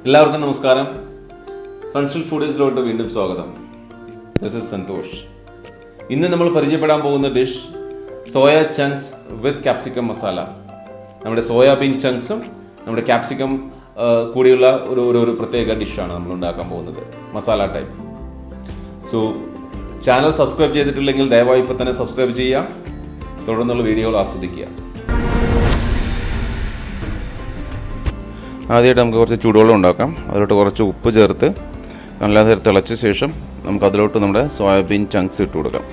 എല്ലാവർക്കും നമസ്കാരം. സൺഷിൽ ഫുഡീസിലോട്ട് വീണ്ടും സ്വാഗതം. This is Santhosh. ഇന്ന് നമ്മൾ പരിചയപ്പെടാൻ പോകുന്ന dish soya chunks with capsicum masala. നമ്മുടെ സോയാബീൻ ചങ്ക്സും നമ്മുടെ ക്യാപ്സിക്കം കൂടിയുള്ള ഒരു പ്രത്യേക ഡിഷാണ് നമ്മൾ ഉണ്ടാക്കാൻ പോകുന്നത്, masala type. So channel subscribe ചെയ്തിട്ടില്ലെങ്കിൽ ദയവായി ഇപ്പോൾ തന്നെ സബ്സ്ക്രൈബ് ചെയ്യുക, തുടർന്നുള്ള വീഡിയോകൾ ആസ്വദിക്കുക. ആദ്യമായിട്ട് നമുക്ക് കുറച്ച് ചൂടുവെള്ളം ഉണ്ടാക്കാം. അതിലോട്ട് കുറച്ച് ഉപ്പ് ചേർത്ത് നല്ലതായി തിളച്ച ശേഷം നമുക്ക് അതിലോട്ട് നമ്മുടെ സോയാബീൻ ചങ്ക്സ് ഇട്ട് കൊടുക്കാം.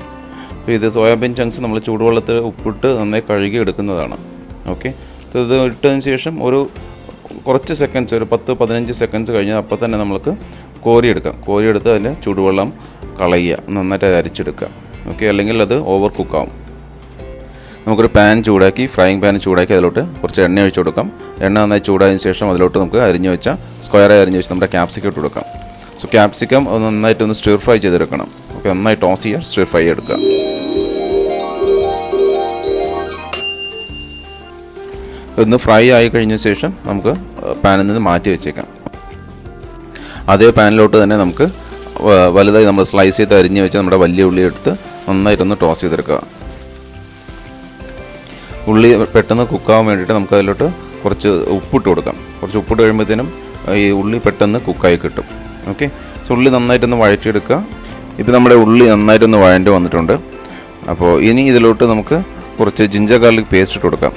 അപ്പോൾ ഇത് സോയാബീൻ ചങ്ക്സ് നമ്മൾ ചൂടുവെള്ളത്തിൽ ഉപ്പിട്ട് നന്നായി കഴുകി എടുക്കുന്നതാണ്. ഓക്കെ, സോ ഇത് ഇട്ടതിന് ശേഷം ഒരു കുറച്ച് സെക്കൻഡ്സ്, ഒരു 10-15 സെക്കൻഡ്സ് കഴിഞ്ഞാൽ അപ്പോൾ തന്നെ നമുക്ക് കോരിയെടുക്കാം. കോരിയെടുത്ത് അതിൻ്റെ ചൂടുവെള്ളം കളയുക, നന്നായിട്ട് അരിച്ചെടുക്കുക. ഓക്കെ, അല്ലെങ്കിൽ അത് ഓവർ കുക്കാവും. നമുക്കൊരു പാൻ ചൂടാക്കി, ഫ്രൈയിങ് പാൻ ചൂടാക്കി അതിലോട്ട് കുറച്ച് എണ്ണ ഒഴിച്ച് കൊടുക്കാം. എണ്ണ നന്നായി ചൂടായതിനു ശേഷം അതിലോട്ട് നമുക്ക് അരിഞ്ഞ് വെച്ച സ്ക്വയറായി അരിഞ്ഞ് വെച്ച് നമ്മുടെ ക്യാപ്സിക്കം ഇട്ട് കൊടുക്കാം. സോ ക്യാപ്സിക്കം നന്നായിട്ടൊന്ന് സ്റ്റിർ ഫ്രൈ ചെയ്തെടുക്കണം. ഓക്കെ, നന്നായി ടോസ് ചെയ്യുക, സ്റ്റിർ ഫ്രൈ എടുക്കുക. ഒന്ന് ഫ്രൈ ആയി കഴിഞ്ഞ ശേഷം നമുക്ക് പാനിൽ നിന്ന് മാറ്റി വെച്ചേക്കാം. അതേ പാനിലോട്ട് തന്നെ നമുക്ക് വലുതായി നമ്മൾ സ്ലൈസ് ചെയ്ത് അരിഞ്ഞ് വെച്ച് നമ്മുടെ വലിയ ഉള്ളി എടുത്ത് നന്നായിട്ടൊന്ന് ടോസ് ചെയ്തെടുക്കുക. ഉള്ളി പെട്ടെന്ന് കുക്കാവാൻ വേണ്ടിയിട്ട് നമുക്ക് അതിലോട്ട് കുറച്ച് ഉപ്പിട്ട് കൊടുക്കാം. കുറച്ച് ഉപ്പിട്ട് കഴിയുമ്പോഴത്തേനും ഈ ഉള്ളി പെട്ടെന്ന് കുക്കായി കിട്ടും. ഓക്കെ, സോ ഉള്ളി നന്നായിട്ടൊന്ന് വഴറ്റിയെടുക്കുക. ഇപ്പോൾ നമ്മുടെ ഉള്ളി നന്നായിട്ടൊന്ന് വഴണ്ടി വന്നിട്ടുണ്ട്. അപ്പോൾ ഇനി ഇതിലോട്ട് നമുക്ക് കുറച്ച് ജിഞ്ചർ ഗാർലിക് പേസ്റ്റ് ഇട്ട് കൊടുക്കാം.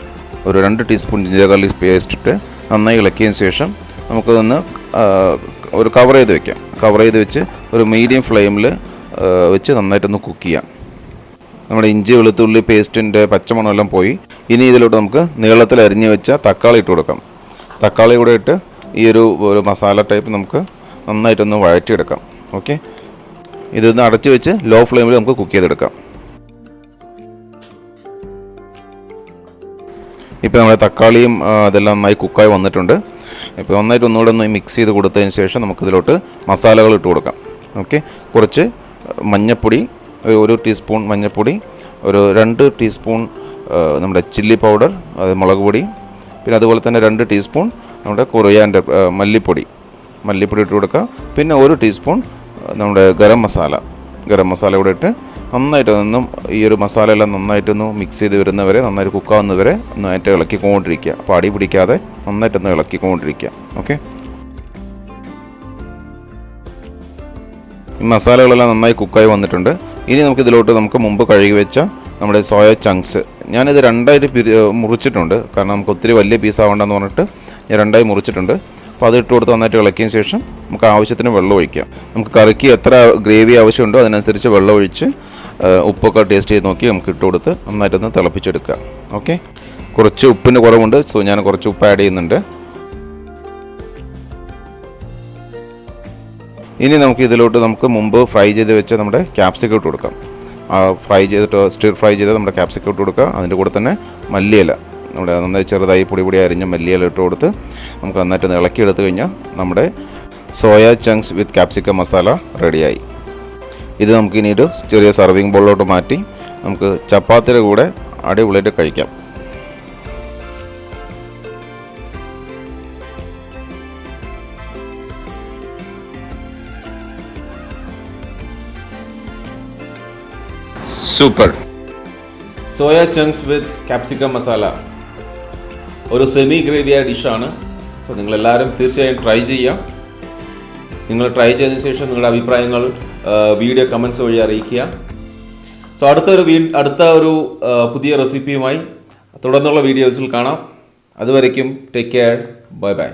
ഒരു 2 ടീസ്പൂൺ ജിഞ്ചർ ഗാർലിക് പേസ്റ്റ് ഇട്ട് നന്നായി ഇളക്കിയതിന് ശേഷം നമുക്കതൊന്ന് ഒരു കവർ ചെയ്ത് വെക്കാം. കവർ ചെയ്ത് വെച്ച് ഒരു മീഡിയം ഫ്ലെയിമിൽ വെച്ച് നന്നായിട്ടൊന്ന് കുക്ക് ചെയ്യാം. നമ്മുടെ ഇഞ്ചി വെളുത്തുള്ളി പേസ്റ്റിൻ്റെ പച്ചമണമെല്ലാം പോയി. ഇനി ഇതിലോട്ട് നമുക്ക് നീളത്തിൽ അരിഞ്ഞ് വെച്ച തക്കാളി ഇട്ട് കൊടുക്കാം. തക്കാളി കൂടെ ഇട്ട് ഈ ഒരു മസാല ടൈപ്പ് നമുക്ക് നന്നായിട്ടൊന്ന് വഴറ്റിയെടുക്കാം. ഓക്കെ, ഇതൊന്ന് അടച്ച് വെച്ച് ലോ ഫ്ലെയിമിൽ നമുക്ക് കുക്ക് ചെയ്തെടുക്കാം. ഇപ്പോൾ നമ്മുടെ തക്കാളിയും അതെല്ലാം നന്നായി കുക്കായി വന്നിട്ടുണ്ട്. ഇപ്പോൾ നന്നായിട്ട് ഒന്നുകൂടെ ഒന്ന് മിക്സ് ചെയ്ത് കൊടുത്തതിന് ശേഷം നമുക്കിതിലോട്ട് മസാലകൾ ഇട്ട് കൊടുക്കാം. ഓക്കെ, കുറച്ച് മഞ്ഞൾപ്പൊടി, 1 ടീസ്പൂൺ മഞ്ഞൾപ്പൊടി, ഒരു 2 ടീസ്പൂൺ നമ്മുടെ ചില്ലി പൗഡർ, അത് മുളക് പൊടി, പിന്നെ അതുപോലെ തന്നെ 2 ടീസ്പൂൺ നമ്മുടെ കൊറിയാൻഡർ മല്ലിപ്പൊടി ഇട്ട് കൊടുക്കുക. പിന്നെ 1 ടീസ്പൂൺ നമ്മുടെ ഗരം മസാല കൂടെ ഇട്ട് നന്നായിട്ടൊന്നും ഈ ഒരു മസാല എല്ലാം നന്നായിട്ടൊന്ന് മിക്സ് ചെയ്ത് വരുന്നവരെ, നന്നായിട്ട് കുക്കാവുന്നവരെ നന്നായിട്ട് ഇളക്കിക്കൊണ്ടിരിക്കുക. അപ്പോൾ അടി പിടിക്കാതെ നന്നായിട്ടൊന്ന് ഇളക്കിക്കൊണ്ടിരിക്കുക. ഓക്കെ, ഈ മസാലകളെല്ലാം നന്നായി കുക്കായി വന്നിട്ടുണ്ട്. ഇനി നമുക്ക് മുമ്പ് കഴുകി വെച്ച നമ്മുടെ സോയ ചങ്ക്സ്, ഞാനിത് 2ആയിട്ട് മുറിച്ചിട്ടുണ്ട്. കാരണം നമുക്ക് ഒത്തിരി വലിയ പീസ് ആവേണ്ടെന്ന് പറഞ്ഞിട്ട് ഞാൻ 2ആയി മുറിച്ചിട്ടുണ്ട്. അപ്പോൾ അത് ഇട്ട് കൊടുത്ത് നന്നായിട്ട് ഇളക്കിയതിന് ശേഷം നമുക്ക് ആവശ്യത്തിന് വെള്ളം ഒഴിക്കാം. നമുക്ക് കറിക്ക് എത്ര ഗ്രേവി ആവശ്യമുണ്ടോ അതിനനുസരിച്ച് വെള്ളം ഒഴിച്ച് ഉപ്പൊക്കെ ടേസ്റ്റ് ചെയ്ത് നോക്കി നമുക്ക് ഇട്ട് കൊടുത്ത് നന്നായിട്ടൊന്ന് തിളപ്പിച്ചെടുക്കുക. ഓക്കെ, കുറച്ച് ഉപ്പിന് കുറവുണ്ട്, സോ ഞാൻ കുറച്ച് ഉപ്പ് ആഡ് ചെയ്യുന്നുണ്ട്. ഇനി നമുക്ക് മുമ്പ് ഫ്രൈ ചെയ്ത് വെച്ച നമ്മുടെ ക്യാപ്സിക്കം ഇട്ട് കൊടുക്കാം. സ്റ്റിർ ഫ്രൈ ചെയ്ത് നമ്മുടെ ക്യാപ്സിക്കം ഇട്ട് കൊടുക്കുക. അതിൻ്റെ കൂടെ തന്നെ മല്ലിയില, നമ്മുടെ നന്നായി ചെറുതായി പൊടി അരിഞ്ഞ മല്ലിയില ഇട്ട് കൊടുത്ത് നമുക്ക് നന്നായിട്ട് ഇളക്കിയെടുത്ത് കഴിഞ്ഞാൽ നമ്മുടെ soya chunks with capsicum masala റെഡിയായി. ഇത് നമുക്ക് ഇനി ഒരു ചെറിയ സർവിങ് ബൗളിലോട്ട് മാറ്റി നമുക്ക് ചപ്പാത്തിയുടെ കൂടെ അടിപൊളിയായിട്ട് കഴിക്കാം. Super soya chunks with capsicum masala ഒരു സെമി ഗ്രേവിയായ ഡിഷാണ്. സോ നിങ്ങളെല്ലാവരും തീർച്ചയായും ട്രൈ ചെയ്യാം. നിങ്ങൾ ട്രൈ ചെയ്തതിന് ശേഷം നിങ്ങളുടെ അഭിപ്രായങ്ങൾ വീഡിയോ കമൻസ് വഴി അറിയിക്കുക. സോ അടുത്ത ഒരു പുതിയ റെസിപ്പിയുമായി തുടർന്നുള്ള വീഡിയോസിൽ കാണാം. അതുവരയ്ക്കും ടേക്ക് കെയർ, ബൈ ബൈ.